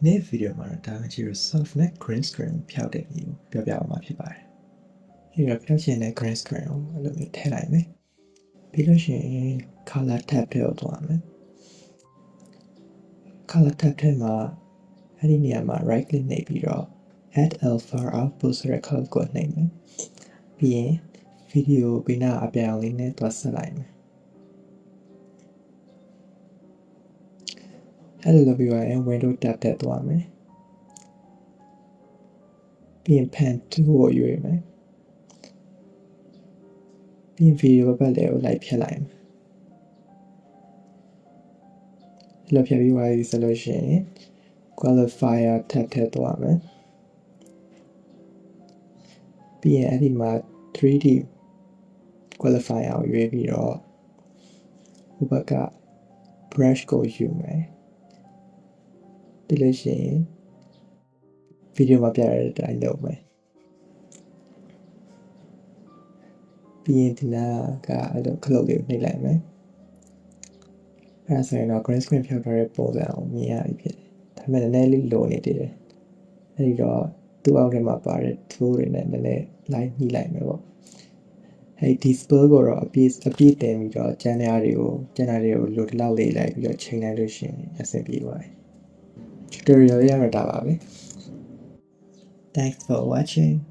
နေ့ဗီဒီယိုမှာဒါမှမဟုတ် soft နဲ့ green screen ဖြောက်တဲ့မျိုးပြောပြအောင်မှာဖြစ်ပါတယ်။ဒီတော့ဖြောက်ချင်တဲ့ green screen ကိုအဲ့လိုမျိုးထည့်လိုက်မယ်။ပြီးလို့ရှိရင် color tab ထဲကိုသွားမယ်။ color tab ထဲမှာအဲ့ဒီနေရာမှာ right click နှိပ်ပြီးတော့ add alpha output ဆိုတဲ့ color ကိုနှိပ်မယ်။ပြီးရင် video ဘေးနားအပြောင်လေးနဲ့သွားဆက်လိုက်မယ်။အဲ့လိုလုပ်ပြီးတော့ window tab ထဲသွားမယ်။ပြီးရင် pen tool ကိုရွေးမယ်။ပြီးရင် video ဘက်လည်းကိုလိုက်ဖြတ်လိုက်မယ်။အဲ့လိုဖြတ်ပြီးသွားပြီဆိုလို့ရှိရင် qualifier tab ထဲသွားမယ်။ပြီးရင်အဲ့ဒီမှာ 3D qualifier ကိုရွေးပြီးတော့ဟိုဘက်က brush ကိုယူမယ်။ပြီးလို့ရှိရင် video မှာပြရတဲ့အတိုင်းလုပ်မယ်။ပြီးရင်ဒီနားကအဲ့လိုခလုတ်လေးကိုနှိပ်လိုက်မယ်။အဲ့ဒါဆိုရင်တော့ green screen ဖြောက်ထားတဲ့ပုံစံကိုမြင်ရပြီဖြစ်တယ်။ဒါပေမဲ့နည်းနည်းလေးလိုနေသေးတယ်။အဲ့ဒီတော့သူ့အောက်ထဲမှာပါတဲ့ tool တွေနဲ့နည်းနည်းလိုက်ညှိလိုက်မယ်ပေါ့။အဲ့ဒီ display ကိုတော့အပြည့်တင်ပြီးတော့ကျန်တဲ့အားတွေကိုလိုတလောက်လေးလိုက်ပြီးတော့ချိန်လိုက်လို့ရှိရင်အဆင်ပြေပါတယ်။ tutorial ရတော့ဒါပါပဲ။ Thanks for watching.